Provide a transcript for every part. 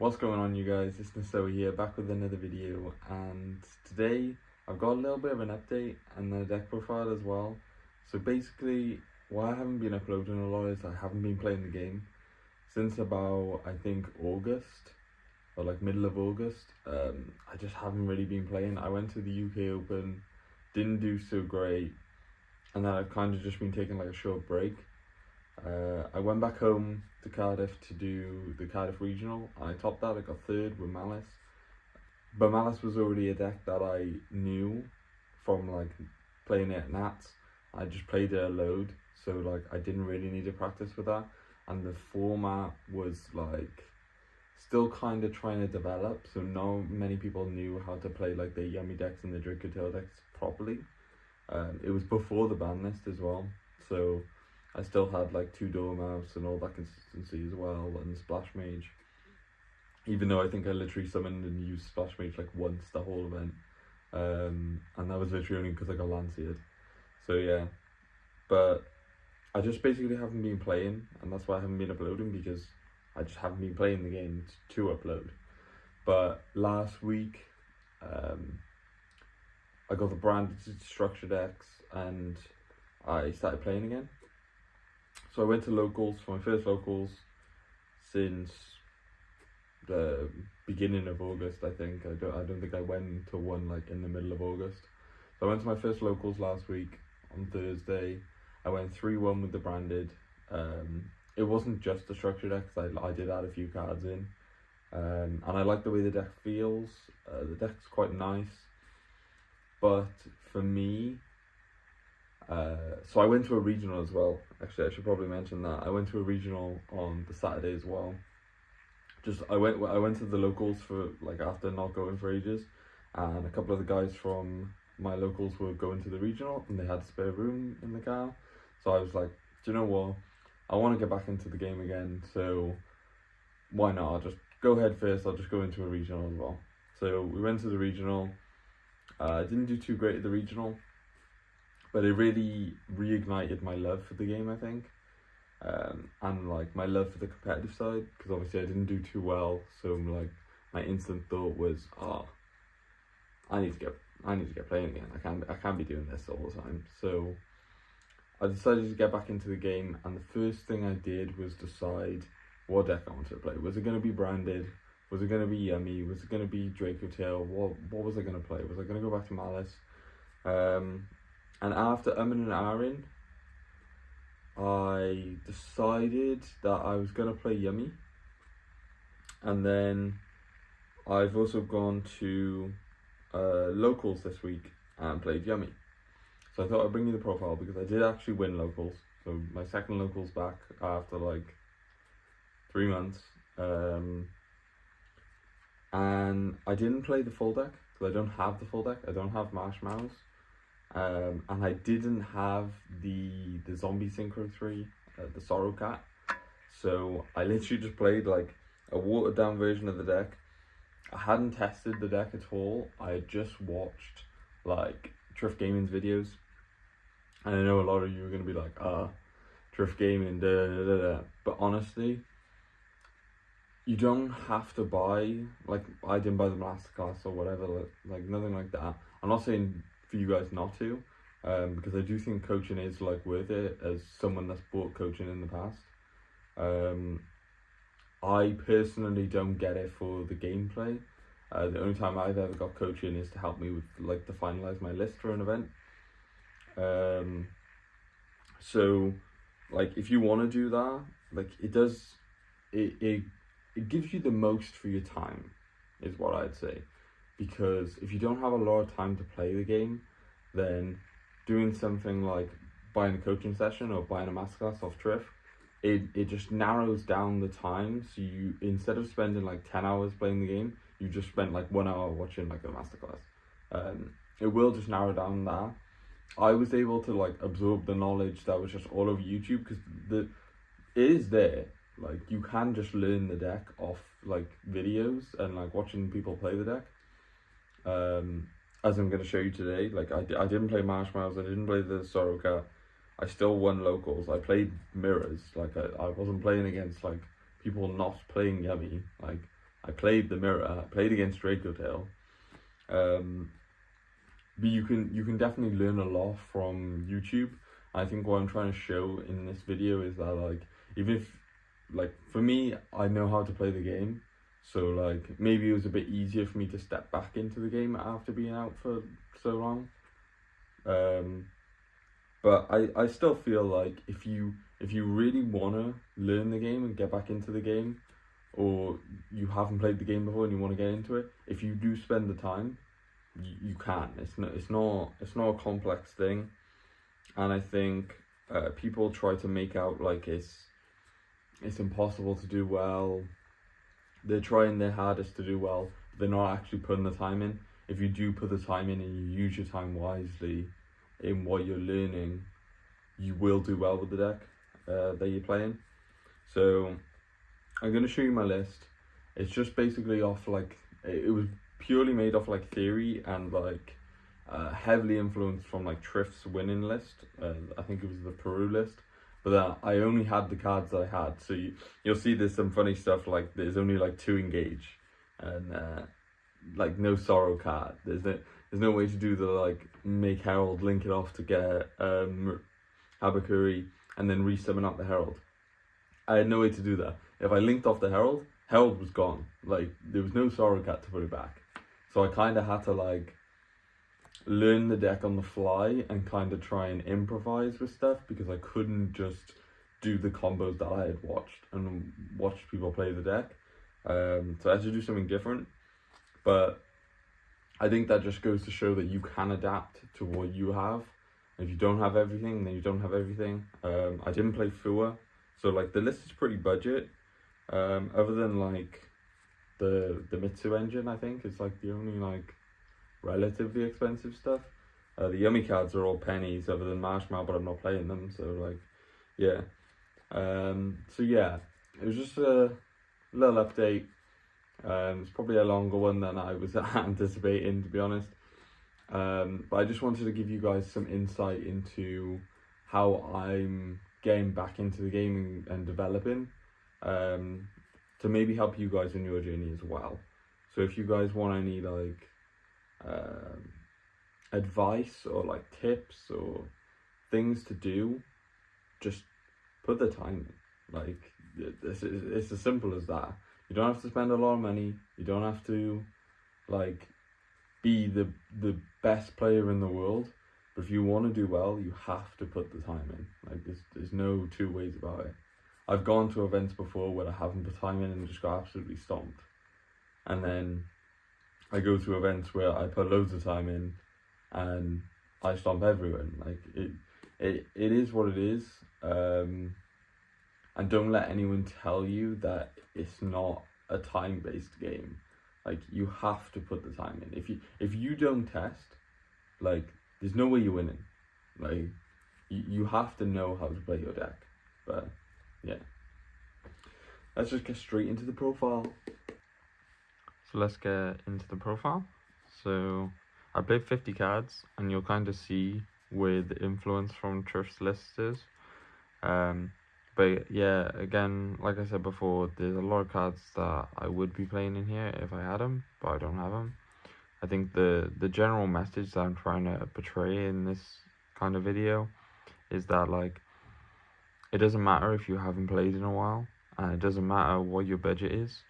What's going on, you guys? It's Mitsu here, back with another video, and today I've got a little bit of an update and a deck profile as well. So basically, why I haven't been uploading a lot is I haven't been playing the game since about, I think, August, or like middle of August. I just haven't really been playing. I went to the UK Open, didn't do so great, and then I've kind of just been taking like a short break. I went back home to Cardiff to do the Cardiff Regional, and I topped that. I got third with Malice, but Malice was already a deck that I knew from like playing it at Nats. I just played it a load, so like I didn't really need to practice with that, and the format was like still kind of trying to develop, so not many people knew how to play like the Yummy decks and the Draco Tail decks properly. It was before the ban list as well, so I still had like 2 Dormouse and all that consistency as well, and Splash Mage. Even though I think I literally summoned and used Splash Mage like once the whole event. And that was literally only because I got Lanciered. So yeah. But I just basically haven't been playing, and that's why I haven't been uploading, because I just haven't been playing the game to upload. But last week, I got the branded structure decks and I started playing again. So I went to locals for my first locals since the beginning of August. I think I don't think I went to one like in the middle of August. So I went to my first locals last week on Thursday. I went 3-1 with the branded. It wasn't just the structure deck, because I did add a few cards in, and I like the way the deck feels. The deck's quite nice, but for me, so I went to a regional as well. Actually, I should probably mention that I went to a regional on the Saturday as well. I went to the locals for like after not going for ages, and a couple of the guys from my locals were going to the regional, and they had spare room in the car. So I was like, do you know what? I want to get back into the game again, so why not? I'll just go head first. I'll just go into a regional as well. So we went to the regional. I didn't do too great at the regional, but it really reignited my love for the game, I think, and like my love for the competitive side, because obviously I didn't do too well. So like my instant thought was, I need to get playing again. I can't be doing this all the time. So I decided to get back into the game, and the first thing I did was decide what deck I wanted to play. Was it going to be branded? Was it going to be Yummy? Was it going to be Draco Tail? What was I going to play? Was I going to go back to Malice? And after and ahhing, I decided that I was going to play Yummy. And then I've also gone to locals this week and played Yummy. So I thought I'd bring you the profile, because I did actually win locals. So my second locals back after like 3 months. And I didn't play the full deck, because I don't have the full deck. I don't have Marshmallows. And I didn't have the Zombie Synchro 3, the Sorrow Cat. So I literally just played like a watered down version of the deck. I hadn't tested the deck at all. I had just watched like Triff Gaming's videos. And I know a lot of you are going to be like, Triff Gaming, But honestly, you don't have to buy, like I didn't buy the masterclass or whatever, like nothing like that. I'm not saying for you guys not to, because I do think coaching is like worth it, as someone that's bought coaching in the past. I personally don't get it for the gameplay. The only time I've ever got coaching is to help me with like to finalize my list for an event. So like if you want to do that, like it gives you the most for your time, is what I'd say. Because if you don't have a lot of time to play the game, then doing something like buying a coaching session or buying a masterclass off Triff, it just narrows down the time. So you, instead of spending like 10 hours playing the game, you just spend like 1 hour watching like a masterclass. It will just narrow down that. I was able to like absorb the knowledge that was just all over YouTube, because it is there. Like you can just learn the deck off like videos and like watching people play the deck. As I'm going to show you today, like I didn't play Marshmallows, I didn't play the Sorrow Cat. I still won locals. I played mirrors. Like I wasn't playing against like people not playing Yummy. Like I played the mirror. I played against Dracotail. But you can definitely learn a lot from YouTube. I think what I'm trying to show in this video is that, like, even if, like, for me, I know how to play the game, so like maybe it was a bit easier for me to step back into the game after being out for so long. But I still feel like if you really wanna learn the game and get back into the game, or you haven't played the game before and you want to get into it, if you do spend the time, you can. It's not a complex thing, and I think people try to make out like it's impossible to do well. They're trying their hardest to do well. They're not actually putting the time in. If you do put the time in and you use your time wisely in what you're learning, you will do well with the deck that you're playing. So I'm going to show you my list. It's just basically off, like, it was purely made off like theory and like heavily influenced from like Triff's winning list. I think it was the Peru list, but I only had the cards I had. So you'll see there's some funny stuff, like there's only like 2 engage and like no sorrow card. There's no way to do the like make Herald, link it off to get Habakuri and then resummon up the Herald. I had no way to do that. If I linked off the Herald was gone. Like, there was no sorrow cat to put it back. So I kind of had to like learn the deck on the fly and kind of try and improvise with stuff, because I couldn't just do the combos that I had watched people play the deck. So I had to do something different. But I think that just goes to show that you can adapt to what you have. If you don't have everything, then you don't have everything. I didn't play Fua, so like the list is pretty budget. Other than like the Mitsu engine, I think is like the only like relatively expensive stuff. The yummy cards are all pennies other than Marshmallow, but I'm not playing them, so like yeah. So yeah, it was just a little update. It's probably a longer one than I was anticipating, to be honest. But I just wanted to give you guys some insight into how I'm getting back into the game and developing, to maybe help you guys in your journey as well. So if you guys want any like advice or like tips or things to do, just put the time in. Like, it's as simple as that. You don't have to spend a lot of money. You don't have to like be the best player in the world. But if you want to do well, you have to put the time in. Like, there's no two ways about it. I've gone to events before where I haven't put time in and just got absolutely stomped. And then I go to events where I put loads of time in and I stomp everyone. Like, it is what it is. And don't let anyone tell you that it's not a time-based game. Like, you have to put the time in. If you don't test, like, there's no way you're winning. Like, you have to know how to play your deck. But yeah, let's just get straight into the profile. So let's get into the profile. So I played 50 cards, and you'll kind of see where the influence from Triff's list is. But yeah, again, like I said before, there's a lot of cards that I would be playing in here if I had them, but I don't have them. I think the general message that I'm trying to portray in this kind of video is that, like, it doesn't matter if you haven't played in a while, and it doesn't matter what your budget is.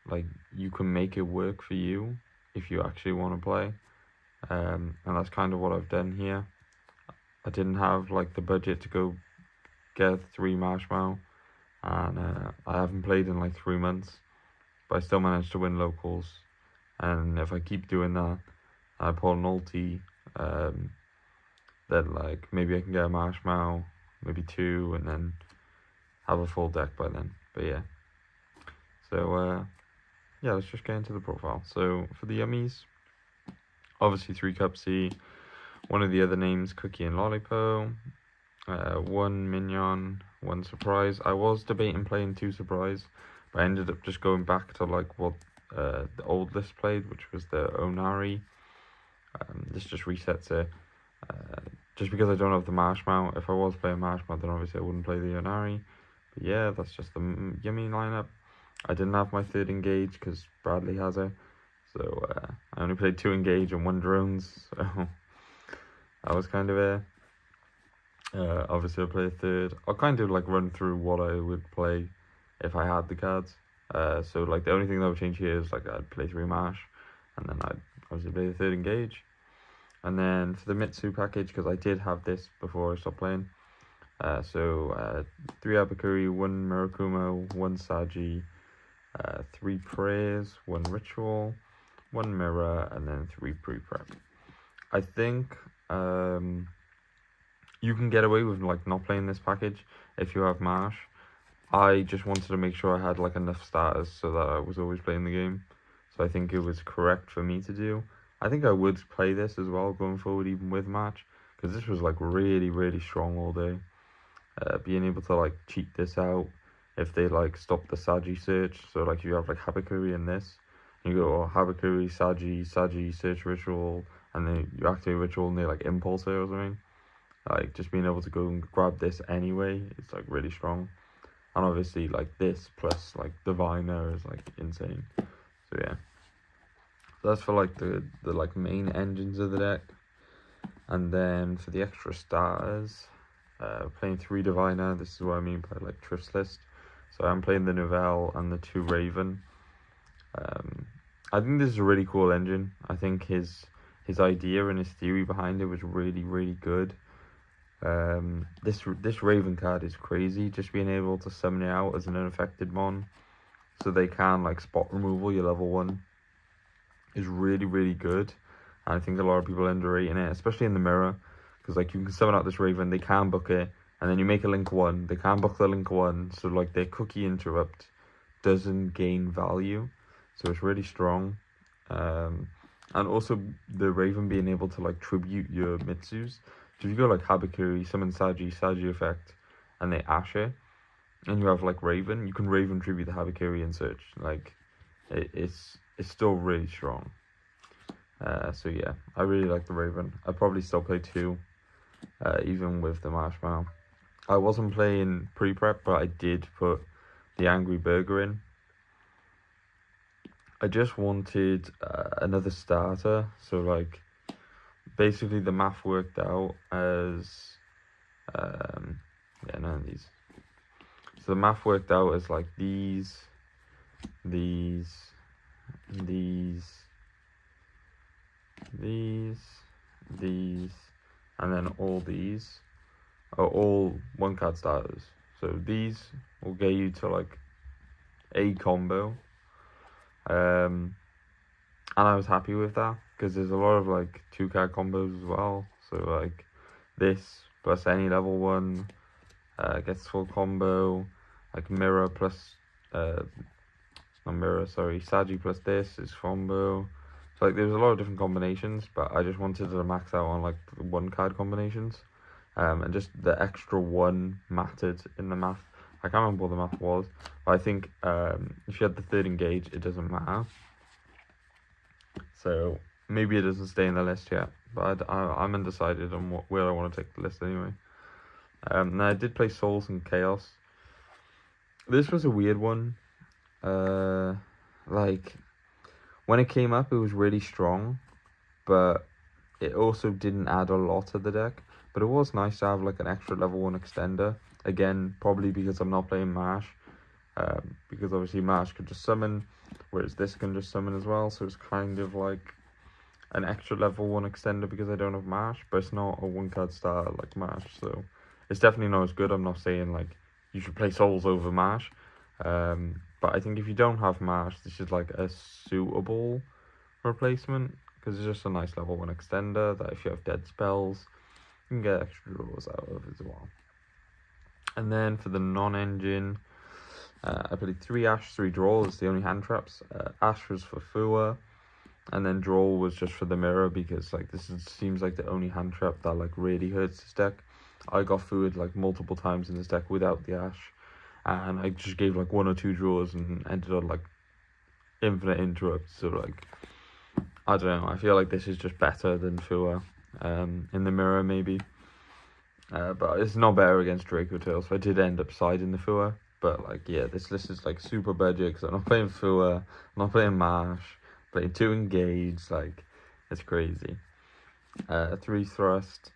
Like, you can make it work for you if you actually want to play. And that's kind of what I've done here. I didn't have like the budget to go get 3 Marshmallow, and I haven't played in like 3 months, but I still managed to win locals. And if I keep doing that, I pull an ulti, then like maybe I can get a Marshmallow, maybe 2, and then have a full deck by then. But yeah, so yeah, let's just get into the profile. So for the yummies, obviously 3 Cupsy, one of the other names, Cookie and Lollipo, 1 Minion, 1 Surprise. I was debating playing 2 Surprise, but I ended up just going back to like what the old list played, which was the Onari. This just resets it. Just because I don't have the Marshmallow. If I was playing Marshmallow, then obviously I wouldn't play the Onari. But yeah, that's just the yummy lineup. I didn't have my 3rd engage because Bradley has it. So I only played 2 engage and 1 drones. So that was kind of it. Obviously, I'll play a 3rd. I'll kind of like run through what I would play if I had the cards. So like the only thing that would change here is like I'd play 3 Marsh, and then I'd obviously play the 3rd engage. And then for the Mitsu package, because I did have this before I stopped playing. 3 Abakuri, 1 Mirakumo, 1 Saji, 3 Prayers, 1 Ritual, 1 Mirror, and then 3 Pre-Prep. I think you can get away with like not playing this package if you have Marsh. I just wanted to make sure I had like enough starters so that I was always playing the game. So I think it was correct for me to do. I think I would play this as well going forward, even with March, because this was like really, really strong all day. Being able to like cheat this out if they like stop the Saji search. So like you have like Habakuri in this, you go Habakuri, Saji, search ritual, and then you activate ritual and they like impulse it or something. Like just being able to go and grab this anyway, it's like really strong. And obviously like this plus like Diviner is like insane. So yeah. So that's for like the like main engines of the deck. And then for the extra starters, playing 3 Diviner. This is what I mean by like Triff's list. So I'm playing the Novell and the 2 Raven. I think this is a really cool engine. I think his idea and his theory behind it was really, really good. This Raven card is crazy. Just being able to summon it out as an unaffected mon, so they can like spot removal your level 1, is really, really good. And I think a lot of people are underrating it, especially in the mirror, because like you can summon out this Raven, they can book it, and then you make a link 1, they can book the link 1, so like their cookie interrupt doesn't gain value, so it's really strong. And also the Raven being able to like tribute your Mitsus. So if you go like Habakuri, summon Saji effect, and they ash it, and you have like Raven, you can Raven tribute the Habakuri and search. Like it's still really strong. So yeah, I really like the Raven. I probably still play 2, even with the Marshmallow. I wasn't playing pre-prep, but I did put the Angry Burger in. I just wanted another starter, so like basically the math worked out as yeah, none of these. So the math worked out as like these, and then all these are all 1 card starters. So these will get you to like a combo. And I was happy with that because there's a lot of like 2 card combos as well. So like this plus any level 1 gets full combo. Like mirror plus not mirror, sorry, Saji plus this is combo. So like there's a lot of different combinations, but I just wanted to max out on like 1 card combinations. And just the extra 1 mattered in the math. I can't remember what the math was, but I think if you had the 3rd engage, it doesn't matter. So maybe it doesn't stay in the list yet, but I'm undecided on where I want to take the list anyway. Now I did play Souls and Chaos. This was a weird one. Like when it came up, it was really strong, but it also didn't add a lot to the deck. But it was nice to have like an extra level 1 extender. Again, probably because I'm not playing Marsh. Because obviously Marsh could just summon, whereas this can just summon as well. So it's kind of like an extra level 1 extender because I don't have Marsh. But it's not a 1 card starter like Marsh. So it's definitely not as good. I'm not saying like you should play Souls over Marsh. But I think if you don't have Marsh, this is like a suitable replacement. Because it's just a nice level 1 extender that if you have dead spells, you can get extra draws out of as well. And then for the non-engine, I played 3 Ash, 3 Draw as the only hand traps. Ash was for Fua, and then Draw was just for the mirror because like seems like the only hand trap that like really hurts this deck. I got Fua'd like multiple times in this deck without the Ash, and I just gave like 1 or 2 draws and ended up like infinite interrupts. So like I don't know. I feel like this is just better than Fua. In the mirror maybe. But it's not better against Draco Tail, so I did end up siding the Fua. But like, yeah, this list is like super budget because I'm not playing Fua, I'm not playing Marsh, playing 2 Engage. Like, it's crazy. 3 Thrust,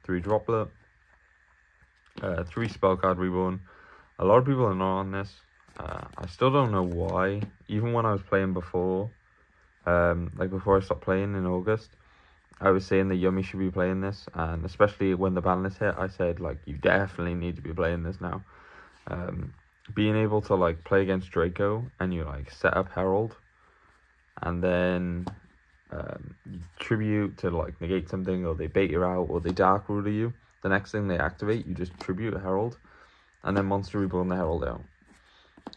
3 Droplet, 3 Spell Card Reborn. A lot of people are not on this. I still don't know why. Even when I was playing before, like before I stopped playing in August, I was saying that Yummy should be playing this, and especially when the ban list hit, I said like, you definitely need to be playing this now. Being able to like play against Draco and you like set up Herald, and then you tribute to like negate something, or they bait you out, or they dark ruler you. The next thing they activate, you just tribute a Herald, and then monster reborn the Herald out.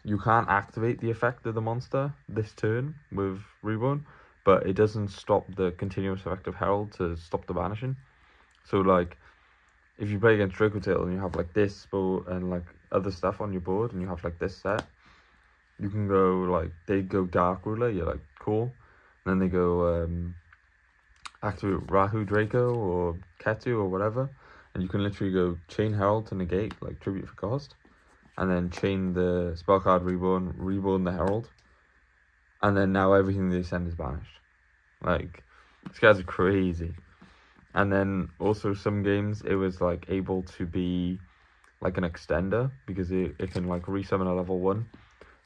You can't activate the effect of the monster this turn with reborn, but it doesn't stop the continuous effect of Herald to stop the banishing. So like, if you play against Draco Tail and you have like this board and like other stuff on your board, and you have like this set, you can go like, they go Dark Ruler, you're like, cool. And then they go activate Rahu Draco or Ketu or whatever, and you can literally go chain Herald to negate, like tribute for cost, and then chain the spell card reborn the Herald, and then now everything they send is banished. Like, these guys are crazy. And then also some games it was like able to be like an extender, because it can like resummon a level 1.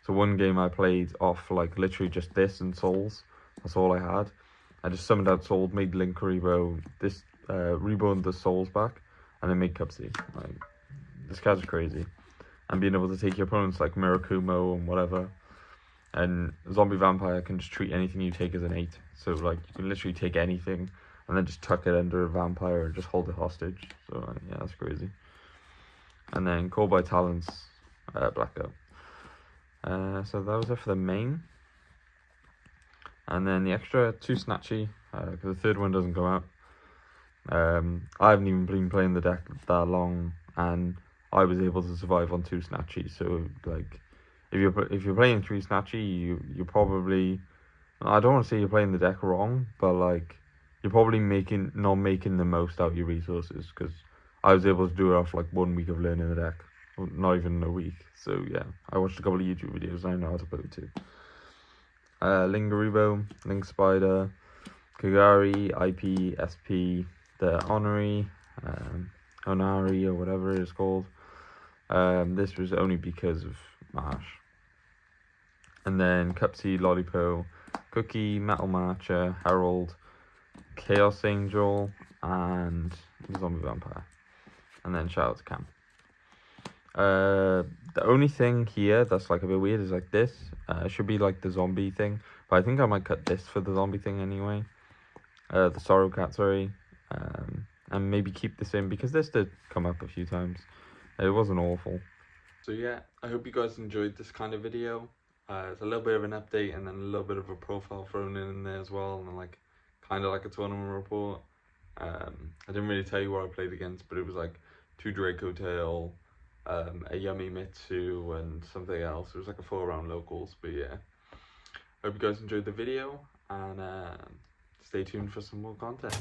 So one game I played off like literally just this and souls. That's all I had. I just summoned out souls, made Link Rebo, this reborn the souls back, and then made Cupsy. Like, this guy's crazy. And being able to take your opponents like Mirakumo and whatever. And Zombie Vampire can just treat anything you take as an 8. So like, you can literally take anything and then just tuck it under a vampire and just hold it hostage. So yeah, that's crazy. And then Call by Talents, Blackout. So that was it for the main. And then the extra 2 Snatchy, because the third one doesn't go out. I haven't even been playing the deck that long, and I was able to survive on 2 Snatchy. So like, if you're playing 3 Snatchy, you're probably, I don't want to say you're playing the deck wrong, but like, you're probably not making the most out of your resources, because I was able to do it off like 1 week of learning the deck, not even a week. So yeah, I watched a couple of YouTube videos and I know how to play it too. Lingaribo, Link Spider, Kagari, IP, SP, the Honorary, Onari or whatever it is called. This was only because of Marsh. And then Cupsy, Lollipo, Cookie, Metal Marcher, Herald, Chaos Angel, and Zombie Vampire. And then shout out to Cam. The only thing here that's like a bit weird is like this. Should be like the zombie thing, but I think I might cut this for the zombie thing anyway. The Sorrow Cat, sorry. And maybe keep this in, because this did come up a few times. It wasn't awful. So yeah, I hope you guys enjoyed this kind of video. It's a little bit of an update and then a little bit of a profile thrown in there as well, and like kind of like a tournament report. I didn't really tell you what I played against, but it was like 2 Draco Tail, a Yummy Mitsu, and something else. It was like a 4-round locals, but yeah. Hope you guys enjoyed the video, and stay tuned for some more content.